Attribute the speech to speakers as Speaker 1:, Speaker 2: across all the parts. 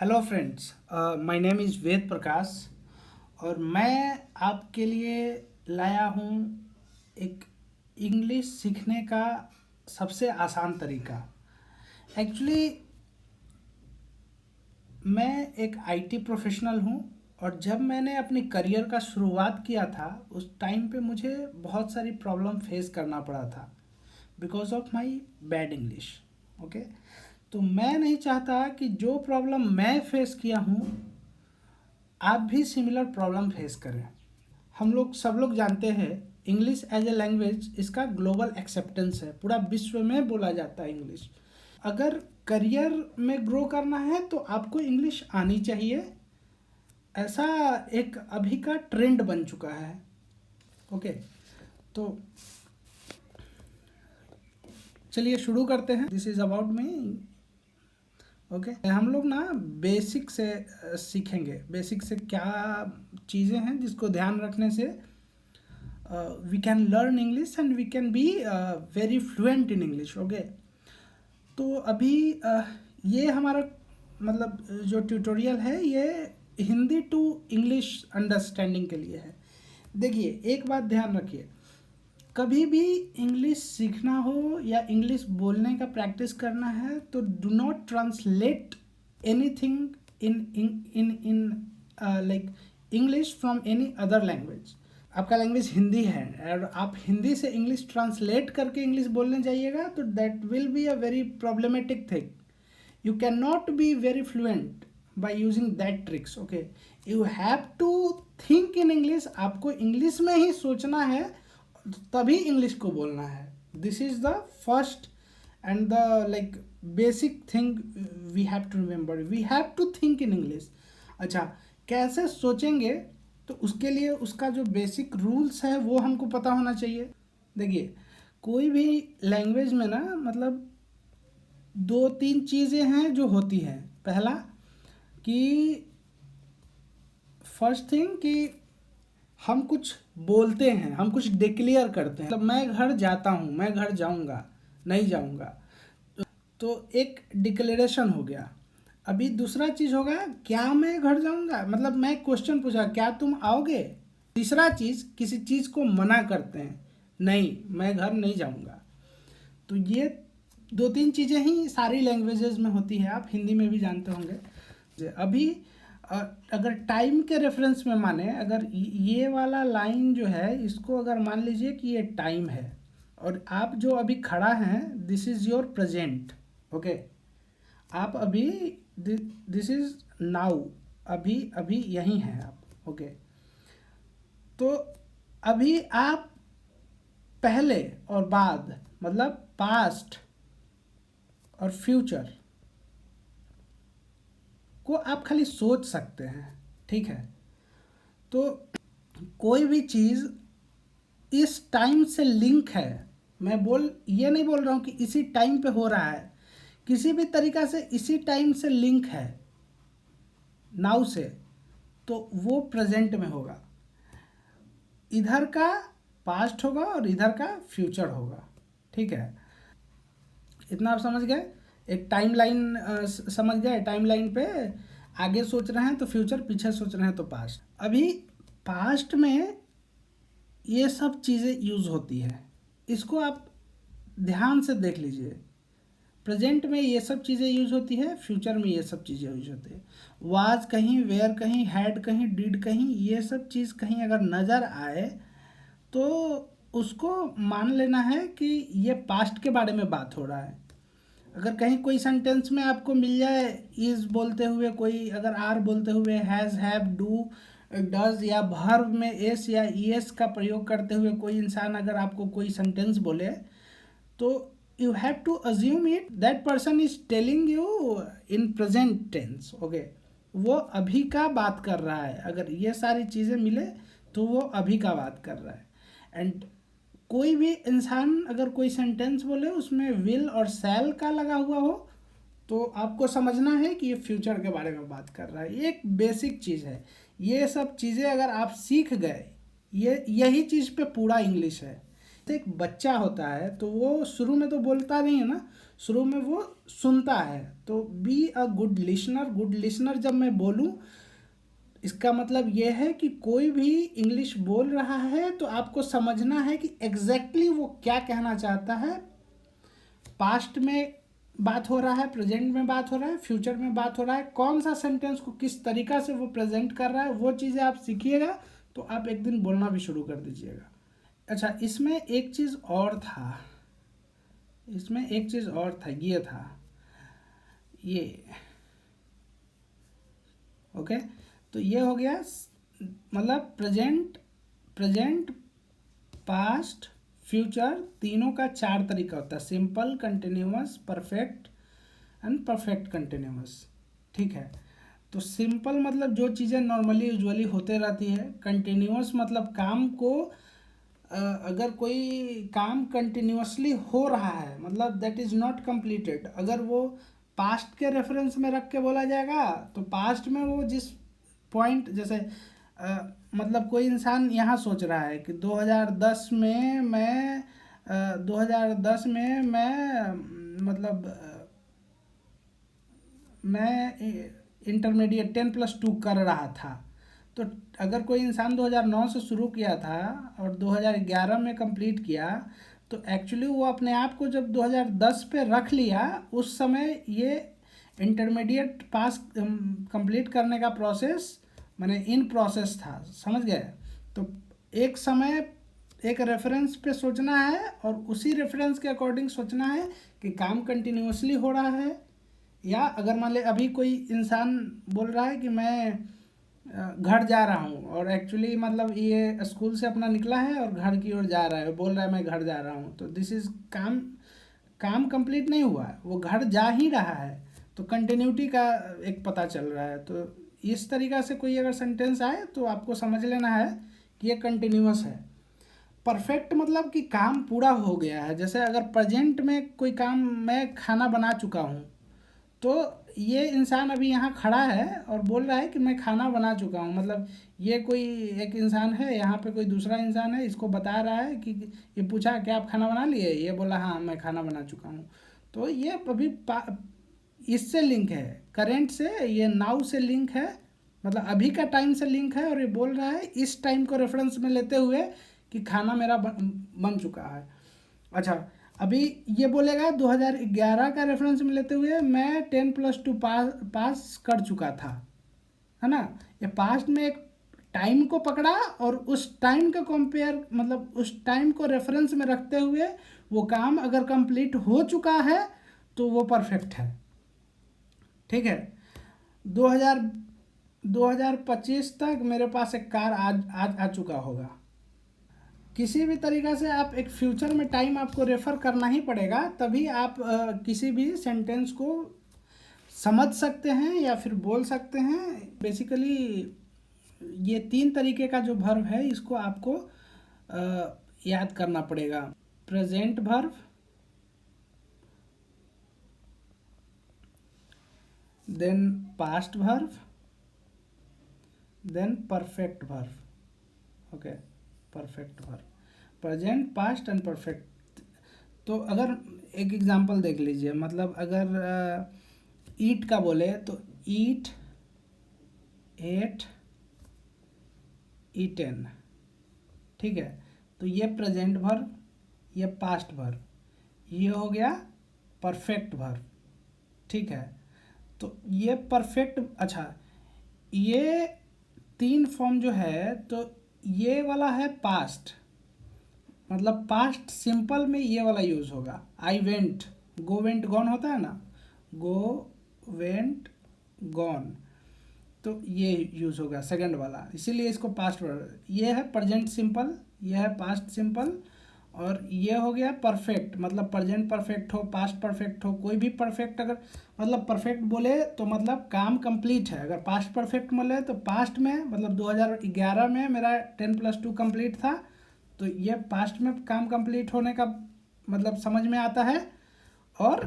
Speaker 1: Hello friends, my name is Ved Prakash और मैं आपके लिए लाया हूँ एक इंग्लिश सीखने का सबसे आसान तरीका। एक्चुअली मैं एक आईटी प्रोफेशनल हूँ और जब मैंने अपनी करियर का शुरुआत किया था उस टाइम पे मुझे बहुत सारी प्रॉब्लम फेस करना पड़ा था because of my bad English. Okay, तो मैं नहीं चाहता कि जो प्रॉब्लम मैं फेस किया हूँ आप भी सिमिलर प्रॉब्लम फेस करें। हम लोग सब लोग जानते हैं इंग्लिश एज ए लैंग्वेज इसका ग्लोबल एक्सेप्टेंस है, पूरा विश्व में बोला जाता है इंग्लिश। अगर करियर में ग्रो करना है तो आपको इंग्लिश आनी चाहिए, ऐसा एक अभी का ट्रेंड बन चुका है। ओके, तो चलिए शुरू करते हैं। This is about me. Okay, हम लोग ना बेसिक से सीखेंगे। बेसिक से क्या चीज़ें हैं जिसको ध्यान रखने से we can learn English and we can be very fluent in English. Okay, तो अभी ये हमारा मतलब जो ट्यूटोरियल है ये हिंदी टू इंग्लिश अंडरस्टैंडिंग के लिए है। देखिए, एक बात ध्यान रखिए, कभी भी इंग्लिश सीखना हो या इंग्लिश बोलने का प्रैक्टिस करना है तो do not translate anything in in in in like English from any other language. आपका लैंग्वेज हिंदी है और आप हिंदी से इंग्लिश ट्रांसलेट करके इंग्लिश बोलने जाइएगा तो that will be a very problematic thing. you cannot be very fluent by using that tricks. Okay, you have to think in English। आपको इंग्लिश में ही सोचना है तभी इंग्लिश को बोलना है। This is the first and the like basic thing we have to remember. We have to think in English. अच्छा, कैसे सोचेंगे तो उसके लिए उसका जो बेसिक रूल्स है वो हमको पता होना चाहिए। देखिए, कोई भी लैंग्वेज में ना मतलब दो तीन चीज़ें हैं जो होती हैं। पहला कि फर्स्ट थिंग कि हम कुछ बोलते हैं, हम कुछ डिक्लेयर करते हैं। मतलब मैं घर जाता हूँ, मैं घर जाऊँगा, नहीं जाऊँगा, तो एक डिक्लेरेशन हो गया। अभी दूसरा चीज़ होगा क्या मैं घर जाऊँगा, मतलब मैं क्वेश्चन पूछा क्या तुम आओगे। तीसरा चीज़ किसी चीज़ को मना करते हैं, नहीं मैं घर नहीं जाऊँगा। तो ये दो तीन चीज़ें ही सारी लैंग्वेजेस में होती है, आप हिंदी में भी जानते होंगे। अभी अगर टाइम के रेफरेंस में माने, अगर ये वाला लाइन जो है इसको अगर मान लीजिए कि ये टाइम है और आप जो अभी खड़ा हैं this is your present. Okay, आप अभी दिस इज़ नाउ, अभी अभी यहीं हैं आप। ओके, तो अभी आप पहले और बाद मतलब पास्ट और फ्यूचर को आप खाली सोच सकते हैं। ठीक है, तो कोई भी चीज़ इस टाइम से लिंक है, मैं ये नहीं बोल रहा हूँ कि इसी टाइम पे हो रहा है, किसी भी तरीक़ा से इसी टाइम से लिंक है नाउ से, तो वो प्रेजेंट में होगा। इधर का पास्ट होगा और इधर का फ्यूचर होगा। ठीक है, इतना आप समझ गए। एक टाइमलाइन समझ गए, टाइमलाइन पे आगे सोच रहे हैं तो फ्यूचर, पीछे सोच रहे हैं तो पास्ट। अभी पास्ट में ये सब चीज़ें यूज़ होती है, इसको आप ध्यान से देख लीजिए। प्रेजेंट में ये सब चीज़ें यूज होती है, फ्यूचर में ये सब चीज़ें यूज होती है। वाज कहीं, वेयर कहीं, हैड कहीं, डिड कहीं, ये सब चीज़ कहीं अगर नज़र आए तो उसको मान लेना है कि ये पास्ट के बारे में बात हो रहा है। अगर कहीं कोई सेंटेंस में आपको मिल जाए इज़ बोलते हुए, कोई अगर आर बोलते हुए, हैज़, हैव, डू, डज या वर्ब में एस या ईएस का प्रयोग करते हुए कोई इंसान अगर आपको कोई सेंटेंस बोले तो you have to assume it that person is telling you in present tense. Okay, वो अभी का बात कर रहा है। अगर ये सारी चीज़ें मिले तो वो अभी का बात कर रहा है। एंड कोई भी इंसान अगर कोई सेंटेंस बोले उसमें विल और शैल का लगा हुआ हो तो आपको समझना है कि ये फ्यूचर के बारे में बात कर रहा है। ये एक बेसिक चीज़ है। ये सब चीज़ें अगर आप सीख गए, यही चीज़ पे पूरा इंग्लिश है। तो एक बच्चा होता है तो वो शुरू में तो बोलता नहीं है ना, शुरू में वो सुनता है। तो be a good listener. Good listener जब मैं बोलूँ, इसका मतलब ये है कि कोई भी इंग्लिश बोल रहा है तो आपको समझना है कि एग्जैक्टली वो क्या कहना चाहता है। पास्ट में बात हो रहा है, प्रेजेंट में बात हो रहा है, फ्यूचर में बात हो रहा है, कौन सा सेंटेंस को किस तरीका से वो प्रेजेंट कर रहा है, वो चीज़ें आप सीखिएगा तो आप एक दिन बोलना भी शुरू कर दीजिएगा। अच्छा, इसमें एक चीज़ और था, इसमें एक चीज़ और था, ये था ये। ओके, तो ये हो गया मतलब प्रेजेंट, प्रेजेंट, पास्ट, फ्यूचर, तीनों का 4 तरीका होता है, simple, continuous, perfect and perfect continuous. ठीक है, तो सिंपल मतलब जो चीज़ें नॉर्मली यूजुअली होते रहती है। कंटिन्यूअस मतलब काम को अगर कोई काम कंटिन्यूअसली हो रहा है, मतलब दैट इज़ नॉट कंप्लीटेड, अगर वो पास्ट के रेफरेंस में रख के बोला जाएगा तो पास्ट में वो जिस पॉइंट, जैसे मतलब कोई इंसान यहाँ सोच रहा है कि 2010 में मैं 2010 में मैं मतलब मैं इंटरमीडिएट 10+2 कर रहा था। तो अगर कोई इंसान 2009 से शुरू किया था और 2011 में कंप्लीट किया, तो एक्चुअली वो अपने आप को जब 2010 पे रख लिया, उस समय ये इंटरमीडिएट पास कंप्लीट करने का प्रोसेस माने इन प्रोसेस था, समझ गए। तो एक समय एक रेफरेंस पे सोचना है और उसी रेफरेंस के अकॉर्डिंग सोचना है कि काम कंटिन्यूअसली हो रहा है, या अगर मान ले अभी कोई इंसान बोल रहा है कि मैं घर जा रहा हूँ, और एक्चुअली मतलब ये स्कूल से अपना निकला है और घर की ओर जा रहा है, बोल रहा है मैं घर जा रहा हूँ, तो दिस इज़ काम, काम कंप्लीट नहीं हुआ है, वो घर जा ही रहा है, तो कंटिन्यूटी का एक पता चल रहा है। तो इस तरीक़ा से कोई अगर सेंटेंस आए तो आपको समझ लेना है कि ये कंटिन्यूअस है। परफेक्ट मतलब कि काम पूरा हो गया है। जैसे अगर प्रेजेंट में कोई काम, मैं खाना बना चुका हूँ, तो ये इंसान अभी यहाँ खड़ा है और बोल रहा है कि मैं खाना बना चुका हूँ, मतलब ये कोई एक इंसान है, यहाँ पे कोई दूसरा इंसान है, इसको बता रहा है कि ये पूछा क्या आप खाना बना लिए, ये बोला हाँ मैं खाना बना चुका हूँ। तो ये अभी इससे लिंक है, करेंट से, ये नाउ से लिंक है, मतलब अभी का टाइम से लिंक है, और ये बोल रहा है इस टाइम को रेफरेंस में लेते हुए कि खाना मेरा बन चुका है। अच्छा, अभी ये बोलेगा 2011 का रेफरेंस में लेते हुए मैं 10+2 पास कर चुका था, है ना। ये पास्ट में एक टाइम को पकड़ा और उस टाइम का कंपेयर, मतलब उस टाइम को रेफरेंस में रखते हुए वो काम अगर कंप्लीट हो चुका है तो वो परफेक्ट है। ठीक है, 2000 2025 तक मेरे पास एक कार आ चुका होगा। किसी भी तरीक़ा से आप एक फ्यूचर में टाइम आपको रेफ़र करना ही पड़ेगा, तभी आप किसी भी सेंटेंस को समझ सकते हैं या फिर बोल सकते हैं। बेसिकली ये 3 तरीके का जो वर्ब है इसको आपको याद करना पड़ेगा। Present verb, then past verb, then perfect verb. Okay, perfect verb, present, past and perfect. तो अगर एक एग्जांपल देख लीजिए, मतलब अगर ईट का बोले तो ईट, एट, ईटेन। ठीक है, तो ये प्रेजेंट वर्ब, ये पास्ट वर्ब, ये हो गया परफेक्ट वर्ब। ठीक है, तो ये परफेक्ट, अच्छा ये 3 फॉर्म जो है, तो ये वाला है पास्ट, मतलब पास्ट सिंपल में ये वाला यूज़ होगा। I went, go went gone होता है ना, गो वेंट गॉन, तो ये यूज़ होगा सेकंड वाला, इसीलिए इसको पास्ट वर्ब। ये है प्रेजेंट सिंपल, ये है पास्ट सिंपल, और ये हो गया परफेक्ट, मतलब प्रेजेंट परफेक्ट हो, पास्ट परफेक्ट हो, कोई भी परफेक्ट अगर मतलब परफेक्ट बोले तो मतलब काम कंप्लीट है। अगर पास्ट परफेक्ट बोले तो पास्ट में मतलब 2011 में मेरा 10+2 कंप्लीट था, तो ये पास्ट में काम कंप्लीट होने का मतलब समझ में आता है। और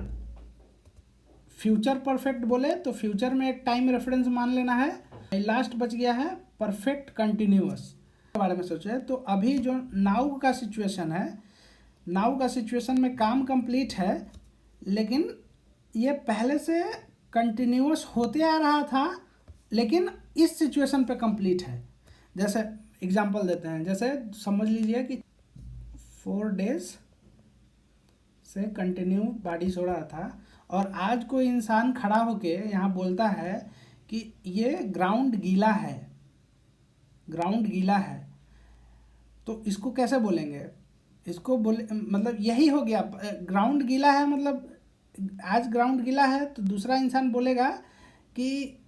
Speaker 1: फ्यूचर परफेक्ट बोले तो फ्यूचर में एक टाइम रेफरेंस मान लेना है। लास्ट बच गया है परफेक्ट कंटिन्यूअस के बारे में सोचे। तो अभी जो नाउ का सिचुएशन है, नाउ का सिचुएशन में काम कंप्लीट है, लेकिन ये पहले से कंटिन्यूअस होते आ रहा था, लेकिन इस सिचुएशन पे कंप्लीट है। जैसे एग्जांपल देते हैं, जैसे समझ लीजिए कि 4 डेज से कंटिन्यू बारिश हो रहा था और आज कोई इंसान खड़ा होके यहाँ बोलता है कि ये ग्राउंड गीला है, ग्राउंड गीला है, तो इसको कैसे बोलेंगे? इसको बोले मतलब यही हो गया, ग्राउंड गीला है मतलब आज ग्राउंड गीला है, तो दूसरा इंसान बोलेगा कि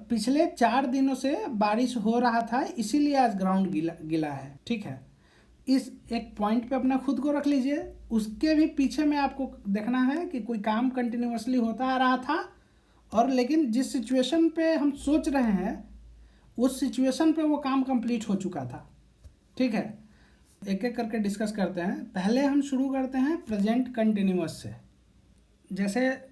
Speaker 1: पिछले 4 दिनों से बारिश हो रहा था इसीलिए आज ग्राउंड गीला गीला है। ठीक है, इस एक पॉइंट पे अपना खुद को रख लीजिए। उसके भी पीछे में आपको देखना है कि कोई काम कंटिन्यूअसली होता आ रहा था, और लेकिन जिस सिचुएशन पे हम सोच रहे हैं उस सिचुएशन पे वो काम कंप्लीट हो चुका था। ठीक है, एक एक करके डिस्कस करते हैं। पहले हम शुरू करते हैं प्रेजेंट कंटिन्यूअस से। जैसे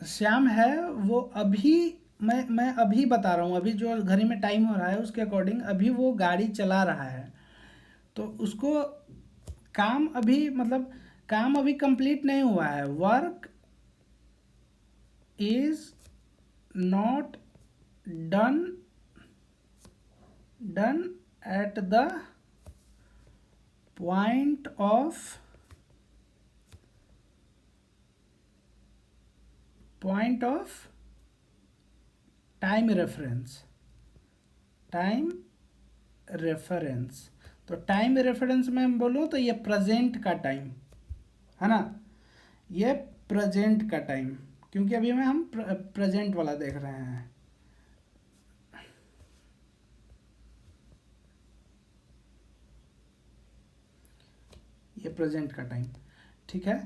Speaker 1: श्याम है वो अभी, मैं अभी बता रहा हूँ, अभी जो घड़ी में टाइम हो रहा है उसके अकॉर्डिंग अभी वो गाड़ी चला रहा है, तो उसको काम अभी मतलब काम अभी कंप्लीट नहीं हुआ है। Work is not done done at the point of time reference. Time reference, तो टाइम रेफरेंस में हम बोलो तो ये प्रेजेंट का टाइम है ना, ये प्रेजेंट का टाइम, क्योंकि अभी में हम प्रेजेंट वाला देख रहे हैं। ये प्रेजेंट का टाइम। ठीक है,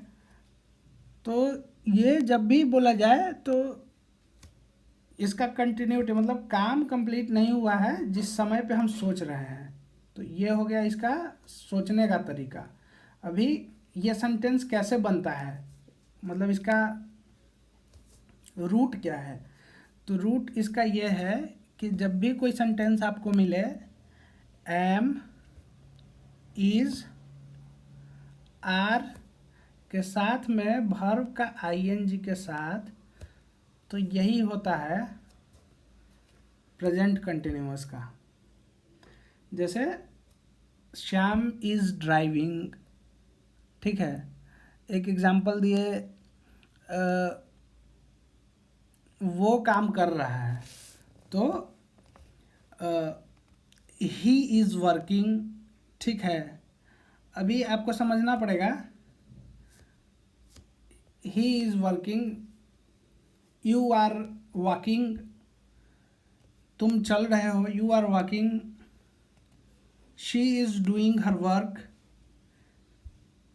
Speaker 1: तो ये जब भी बोला जाए तो इसका कंटिन्यूटी मतलब काम कंप्लीट नहीं हुआ है जिस समय पे हम सोच रहे हैं, तो ये हो गया इसका सोचने का तरीका। अभी ये सेंटेंस कैसे बनता है, मतलब इसका रूट क्या है? तो रूट इसका ये है कि जब भी कोई सेंटेंस आपको मिले एम, इज, आर के साथ में वर्ब का आईएनजी के साथ, तो यही होता है प्रेजेंट कंटिन्यूअस का। जैसे श्याम इज ड्राइविंग। ठीक है, एक एग्जांपल दिए, वो काम कर रहा है, तो ही इज़ वर्किंग। ठीक है, अभी आपको समझना पड़ेगा, he is working, you are walking, तुम चल रहे हो, you are walking, she is doing her work,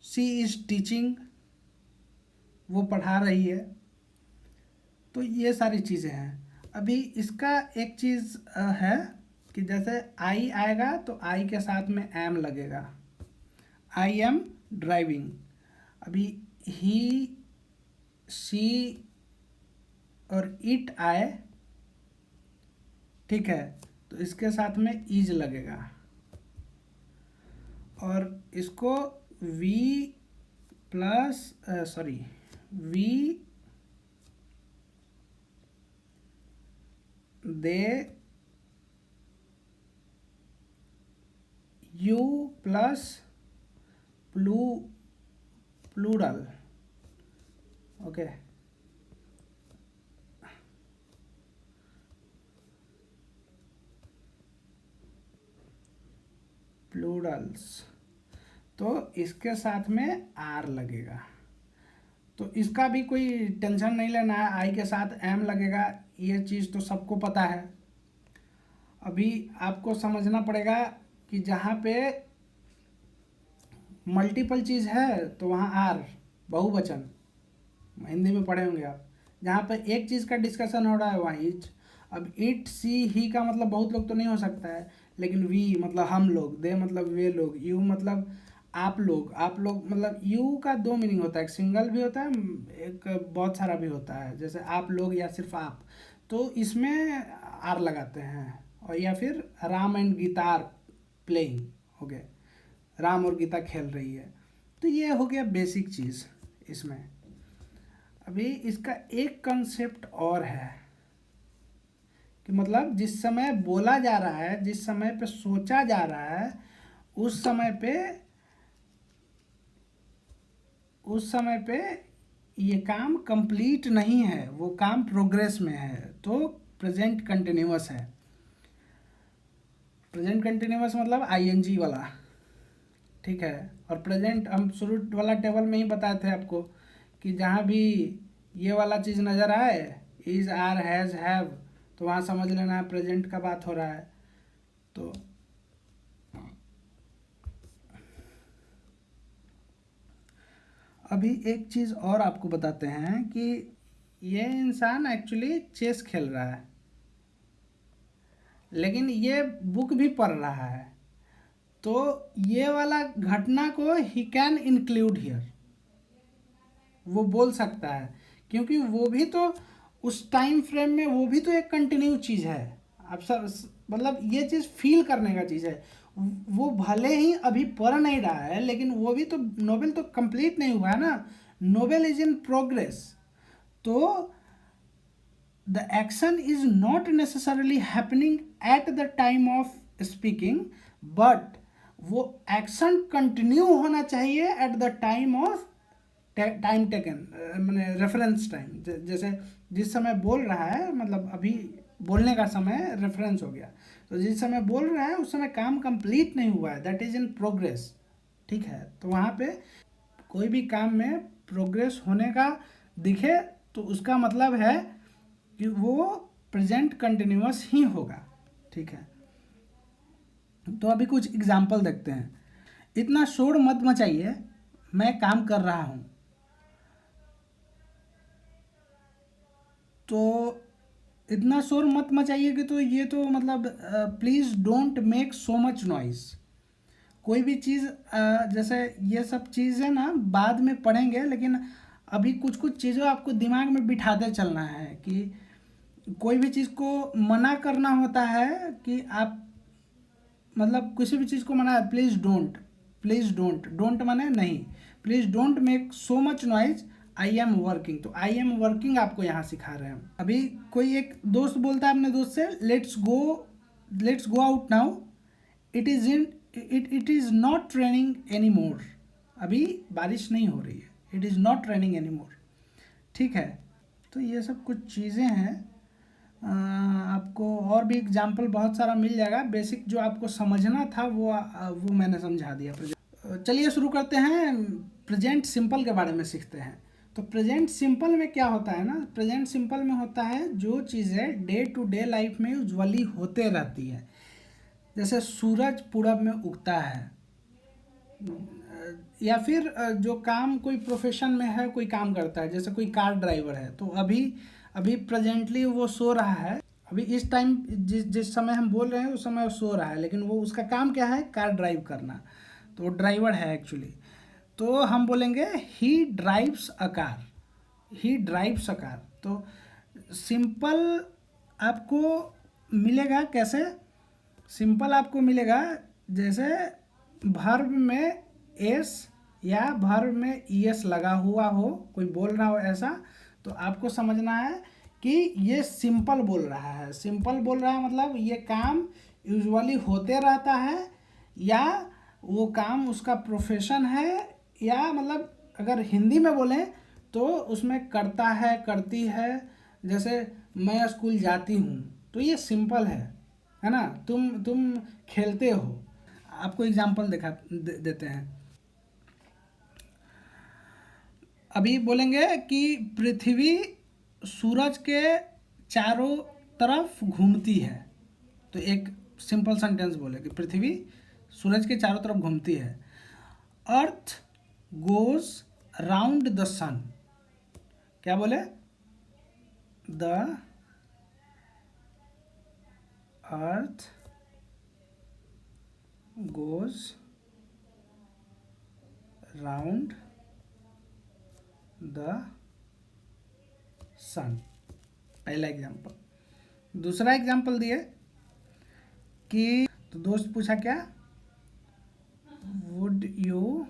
Speaker 1: she is teaching, वो पढ़ा रही है। तो ये सारी चीज़ें हैं। अभी इसका एक चीज़ है कि जैसे आई आएगा तो आई के साथ में एम लगेगा, आई एम ड्राइविंग। अभी ही, शी और इट आए, ठीक है, तो इसके साथ में इज लगेगा, और इसको we plus sorry we, they, you plus plural. Okay, plurals, तो इसके साथ में आर लगेगा। तो इसका भी कोई टेंशन नहीं लेना है, आई के साथ एम लगेगा, ये चीज़ तो सबको पता है। अभी आपको समझना पड़ेगा कि जहाँ पे मल्टीपल चीज़ है तो वहाँ आर, बहुवचन, हिंदी में पढ़े होंगे आप। जहाँ पे एक चीज़ का डिस्कशन हो रहा है वहाँ इच। अब इट, सी, ही का मतलब बहुत लोग तो नहीं हो सकता है, लेकिन वी मतलब हम लोग, दे मतलब वे लोग, यू मतलब आप लोग, आप लोग मतलब यू का 2 मीनिंग होता है, एक सिंगल भी होता है, एक बहुत सारा भी होता है, जैसे आप लोग या सिर्फ आप, तो इसमें आर लगाते हैं। और या फिर Ram and Gita are playing, हो गए, राम और गीता खेल रही है, तो ये हो गया बेसिक चीज़ इसमें। अभी इसका एक कंसेप्ट और है कि मतलब जिस समय बोला जा रहा है, जिस समय पे सोचा जा रहा है, उस समय पे ये काम कंप्लीट नहीं है, वो काम प्रोग्रेस में है, तो प्रेजेंट कंटिन्यूअस है। प्रेजेंट कंटिन्यूअस मतलब आईएनजी वाला, ठीक है। और प्रेजेंट हम शुरू वाला टेबल में ही बताए थे आपको कि जहाँ भी ये वाला चीज़ नज़र आए, इज, आर, हैज़, हैव, तो वहाँ समझ लेना है प्रेजेंट का बात हो रहा है। तो अभी एक चीज़ और आपको बताते हैं कि ये इंसान एक्चुअली चेस खेल रहा है, लेकिन ये बुक भी पढ़ रहा है, तो ये वाला घटना को ही कैन इंक्लूड हियर, वो बोल सकता है, क्योंकि वो भी तो उस टाइम फ्रेम में वो भी तो एक कंटिन्यू चीज़ है। आप सब मतलब ये चीज़ फील करने का चीज़ है। वो भले ही अभी पढ़ नहीं रहा है, लेकिन वो भी तो, नोवेल तो कंप्लीट नहीं हुआ है ना, नोवेल इज इन प्रोग्रेस। तो the action is not necessarily happening at the time of speaking, but वो एक्शन कंटिन्यू होना चाहिए at the time of time taken, मैंने रेफरेंस टाइम, जैसे जिस समय बोल रहा है, मतलब अभी बोलने का समय रेफरेंस हो गया, तो जिस समय बोल रहा है उस समय काम कंप्लीट नहीं हुआ है, दैट इज इन प्रोग्रेस, ठीक है। तो वहाँ पे कोई भी काम में प्रोग्रेस होने का दिखे तो उसका मतलब है कि वो प्रेजेंट कंटिन्यूअस ही होगा, ठीक है। तो अभी कुछ एग्जाम्पल देखते हैं। इतना शोर मत मचाइए, मैं काम कर रहा हूँ। तो इतना शोर मत मचाइए कि, तो ये तो मतलब please don't make so much noise. कोई भी चीज़ जैसे ये सब चीज़ें ना बाद में पढ़ेंगे, लेकिन अभी कुछ कुछ चीज़ें आपको दिमाग में बिठाते चलना है कि कोई भी चीज़ को मना करना होता है कि आप, मतलब किसी भी चीज़ को मना है, please don't, please don't, don't माने नहीं, please don't make so much noise, I am working, तो आई एम वर्किंग आपको यहाँ सिखा रहे हैं। अभी कोई एक दोस्त बोलता है अपने दोस्त से, let's go out now, it is not raining any more, अभी बारिश नहीं हो रही है, it is not raining any more, ठीक है। तो ये सब कुछ चीज़ें हैं। आपको और भी एग्जाम्पल बहुत सारा मिल जाएगा, बेसिक जो आपको समझना था वो मैंने समझा दिया। चलिए शुरू करते हैं, प्रेजेंट सिंपल के बारे में सीखते हैं। तो प्रेजेंट सिंपल में क्या होता है ना, प्रेजेंट सिंपल में होता है जो चीज़ें डे टू डे लाइफ में यूजुअली होते रहती है, जैसे सूरज पूरब में उगता है, या फिर जो काम कोई प्रोफेशन में है, कोई काम करता है, जैसे कोई कार ड्राइवर है, तो अभी अभी प्रेजेंटली वो सो रहा है, अभी इस टाइम जिस समय हम बोल रहे हैं उस समय वो सो रहा है, लेकिन वो उसका काम क्या है, कार ड्राइव करना, तो वो ड्राइवर है एक्चुअली। तो हम बोलेंगे ही drives a car, he drives a car. तो सिंपल आपको मिलेगा कैसे, सिंपल आपको मिलेगा जैसे वर्ब में एस या वर्ब में ईएस लगा हुआ हो, कोई बोल रहा हो ऐसा, तो आपको समझना है कि ये सिंपल बोल रहा है। सिंपल बोल रहा है मतलब ये काम यूजुअली होते रहता है, या वो काम उसका प्रोफेशन है, या मतलब अगर हिंदी में बोलें तो उसमें करता है, करती है, जैसे मैं स्कूल जाती हूँ, तो ये सिंपल है ना। तुम खेलते हो। आपको एग्जांपल देते हैं। अभी बोलेंगे कि पृथ्वी सूरज के चारों तरफ घूमती है, तो एक सिंपल सेंटेंस बोले कि पृथ्वी सूरज के चारों तरफ घूमती है। Earth goes round the sun, क्या बोले, the earth goes round the sun, पहला एग्जाम्पल। दूसरा एग्जाम्पल दिए कि, तो दोस्त पूछा क्या, would you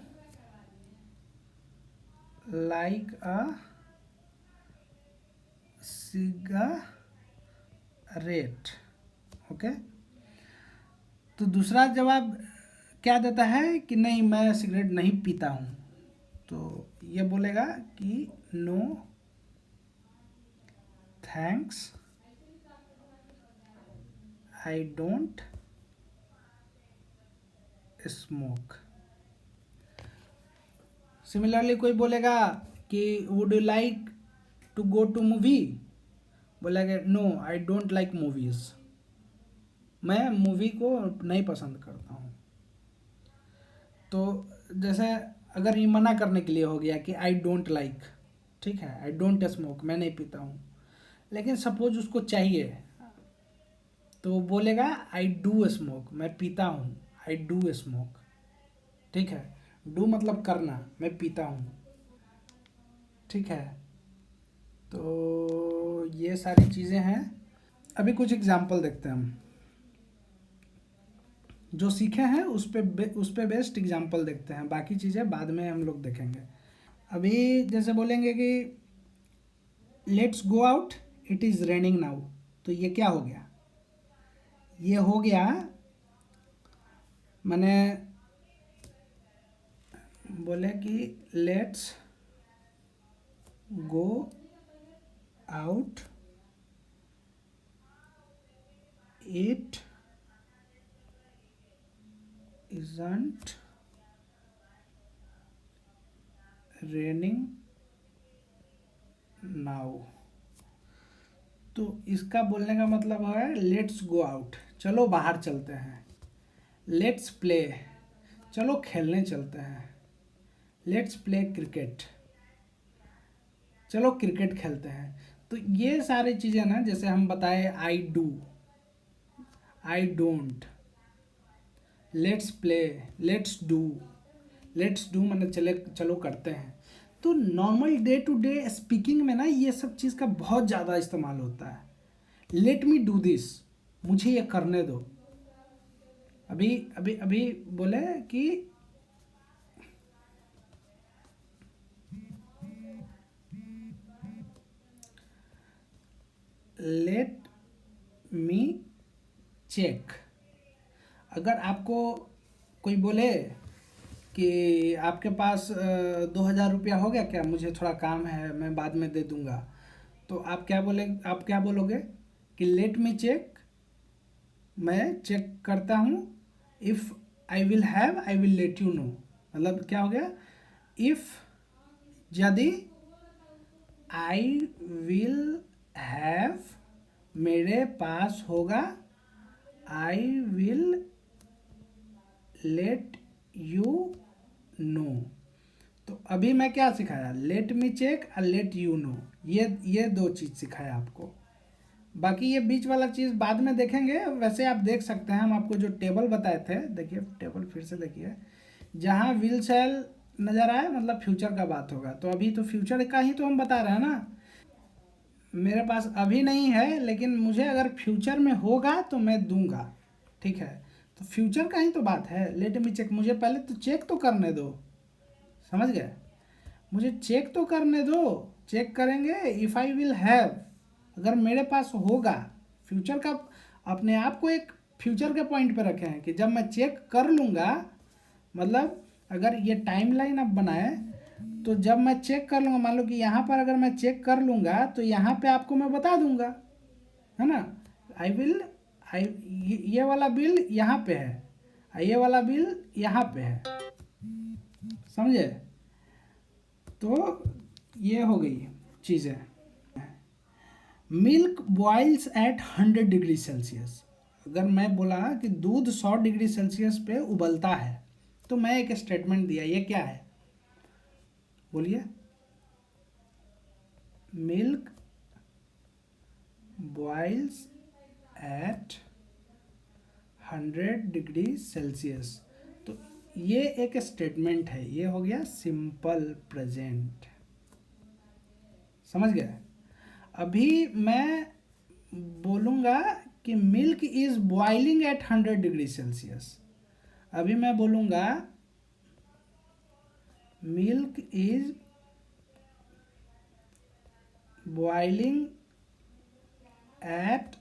Speaker 1: like a cigarette. Okay, तो दूसरा जवाब क्या देता है कि नहीं मैं सिगरेट नहीं पीता हूँ, तो ये बोलेगा कि no thanks I don't smoke. Similarly कोई बोलेगा कि would you like to go to movie, बोलेगा no I don't like movies, मैं मूवी को नहीं पसंद करता हूँ। तो जैसे अगर ये मना करने के लिए हो गया कि आई डोंट लाइक, ठीक है, आई डोंट स्मोक, मैं नहीं पीता हूँ, लेकिन सपोज उसको चाहिए तो वो बोलेगा आई डू स्मोक, मैं पीता हूँ, आई डू स्मोक। ठीक है, डू मतलब करना, मैं पीता हूँ। ठीक है, तो ये सारी चीज़ें हैं। अभी कुछ एग्जाम्पल देखते हैं हम, जो सीखे हैं उस पे बेस्ट एग्जाम्पल देखते हैं, बाकी चीज़ें बाद में हम लोग देखेंगे। अभी जैसे बोलेंगे कि let's go out it is raining now, तो ये क्या हो गया, ये हो गया मैंने बोले कि let's go out it isn't raining now, तो इसका बोलने का मतलब है लेट्स गो आउट, चलो बाहर चलते हैं। लेट्स प्ले, चलो खेलने चलते हैं। लेट्स प्ले क्रिकेट, चलो क्रिकेट खेलते हैं। तो ये सारी चीज़ें ना, जैसे हम बताए I do, I don't, let's play, let's do, let's do मैंने चलो करते हैं। तो normal day to day speaking में ना ये सब चीज़ का बहुत ज़्यादा इस्तेमाल होता है। लेट मी डू दिस, मुझे ये करने दो। अभी अभी अभी बोले कि लेट मी चेक। अगर आपको कोई बोले कि आपके पास 2,000 रुपया हो गया क्या, मुझे थोड़ा काम है मैं बाद में दे दूंगा, तो आप क्या बोलोगे कि लेट मी चेक, मैं चेक करता हूँ। If I will have I will let you know, मतलब क्या हो गया, इफ़ यदि आई विल हैव मेरे पास होगा, I will let you know. तो अभी मैं क्या सिखाया, लेट मी चेक और लेट यू नो, ये दो चीज़ सिखाया आपको। बाकी ये बीच वाला चीज़ बाद में देखेंगे। वैसे आप देख सकते हैं, हम आपको जो टेबल बताए थे, देखिए टेबल फिर से देखिए, जहाँ विल शैल नज़र आए मतलब फ्यूचर का बात होगा। तो अभी तो फ्यूचर का ही तो हम बता रहे हैं ना, मेरे पास अभी नहीं है लेकिन मुझे अगर फ्यूचर में होगा तो मैं दूंगा। ठीक है, तो फ्यूचर का ही तो बात है। लेट मी चेक, मुझे पहले तो चेक तो करने दो, समझ गए, मुझे चेक तो करने दो। चेक करेंगे इफ़ आई विल हैव, अगर मेरे पास होगा, फ्यूचर का अपने आप को एक फ्यूचर के पॉइंट पे रखे हैं कि जब मैं चेक कर लूँगा, मतलब अगर ये टाइमलाइन आप बनाए तो जब मैं चेक कर लूँगा, मान लो कि यहाँ पर अगर मैं चेक कर लूँगा तो यहाँ पे आपको मैं बता दूँगा, है ना। आई विल, ये वाला बिल यहाँ पे है, ये वाला बिल यहाँ पे है, समझे। तो ये हो गई चीज़ें। Milk boils at 100 degree Celsius, अगर मैं बोला कि दूध 100 डिग्री सेल्सियस पे उबलता है, तो मैं एक स्टेटमेंट दिया, ये क्या है बोलिए। Milk boils at 100 degree Celsius, तो ये एक स्टेटमेंट है, ये हो गया सिंपल प्रेजेंट, समझ गए। अभी मैं बोलूँगा कि milk is boiling at 100 degree Celsius, अभी मैं बोलूँगा milk is boiling at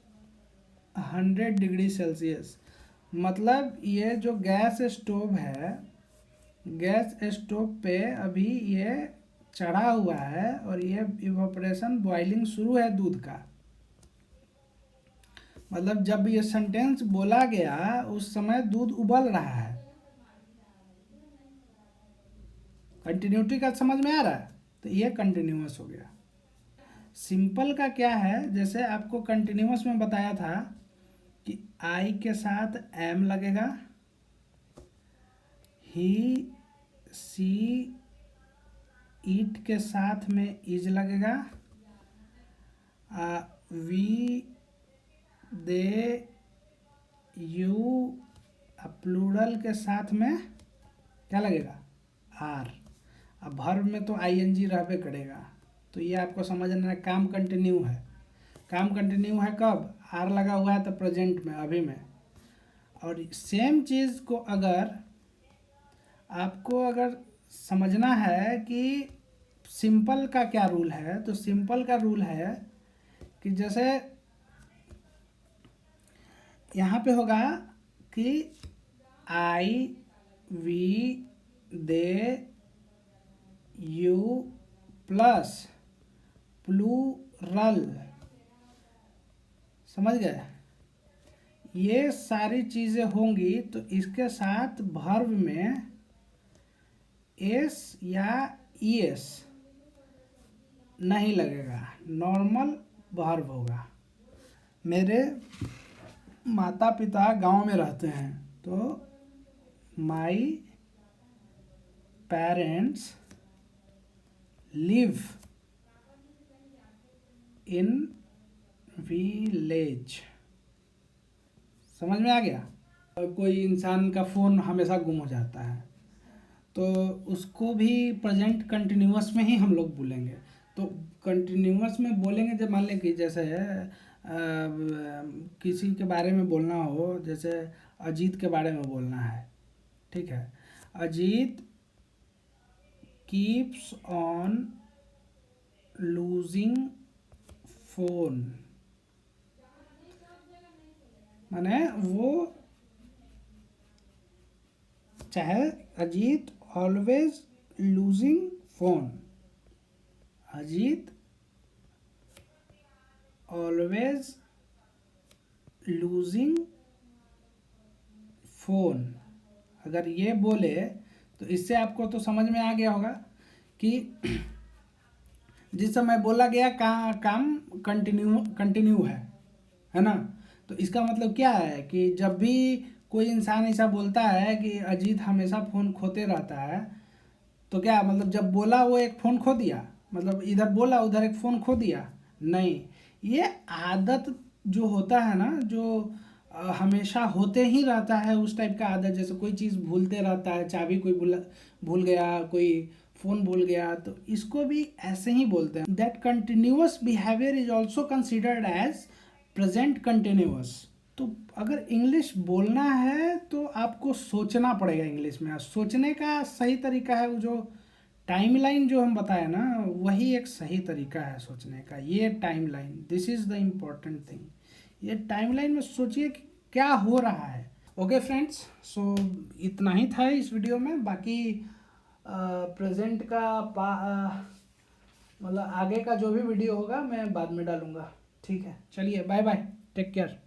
Speaker 1: 100 degree Celsius. मतलब ये जो गैस स्टोव है, गैस स्टोव पे अभी ये चढ़ा हुआ है और ये इवोपरेशन बॉइलिंग शुरू है दूध का। मतलब जब ये सेंटेंस बोला गया उस समय दूध उबल रहा है। कंटिन्यूटी का समझ में आ रहा है? तो ये कंटिन्यूअस हो गया। सिंपल का क्या है, जैसे आपको कंटिन्यूअस में बताया था कि आई के साथ एम लगेगा, ही सी ईट के साथ में इज लगेगा, वी दे यू प्लूरल के साथ में क्या लगेगा, आर। अब वर्ब में तो आईएनजी रहबे करेगा। तो ये आपको समझना है, काम कंटिन्यू है। काम कंटिन्यू है कब? आर लगा हुआ है तो प्रेजेंट में, अभी में। और सेम चीज़ को अगर आपको अगर समझना है कि सिंपल का क्या रूल है, तो सिंपल का रूल है कि जैसे यहाँ पे होगा कि I we they you plus plural, समझ गए? ये सारी चीज़ें होंगी तो इसके साथ वर्ब में एस या ईएस नहीं लगेगा, नॉर्मल वर्ब होगा। मेरे माता पिता गांव में रहते हैं, तो my parents live in village. समझ में आ गया? कोई इंसान का फ़ोन हमेशा गुम हो जाता है तो उसको भी प्रेजेंट कंटिन्यूअस में ही हम लोग बोलेंगे। तो कंटिन्यूअस में बोलेंगे जब मान लें कि जैसे किसी के बारे में बोलना हो, जैसे अजीत के बारे में बोलना है, ठीक है। Ajit keeps on losing phone, माने वो चाहे Ajit always losing phone, Ajit always losing phone. अगर ये बोले तो इससे आपको तो समझ में आ गया होगा कि जिस समय बोला गया काम कंटिन्यू है ना। तो इसका मतलब क्या है कि जब भी कोई इंसान ऐसा बोलता है कि अजीत हमेशा फ़ोन खोते रहता है, तो क्या मतलब जब बोला वो एक फ़ोन खो दिया, मतलब इधर बोला उधर एक फ़ोन खो दिया? नहीं, ये आदत जो होता है ना, जो हमेशा होते ही रहता है, उस टाइप का आदत। जैसे कोई चीज़ भूलते रहता है, चाबी कोई भूल गया, कोई फ़ोन भूल गया, तो इसको भी ऐसे ही बोलते हैं। That continuous behaviour is also considered as present continuous. तो अगर इंग्लिश बोलना है तो आपको सोचना पड़ेगा इंग्लिश में। सोचने का सही तरीका है वो जो टाइमलाइन जो हम बताए ना, वही एक सही तरीका है सोचने का। ये timeline, this is the important thing. ये टाइमलाइन में सोचिए कि क्या हो रहा है। ओके फ्रेंड्स, सो इतना ही था इस वीडियो में। बाकी प्रेजेंट का मतलब आगे का जो भी वीडियो होगा मैं बाद में डालूँगा। ठीक है, चलिए बाय बाय, टेक केयर।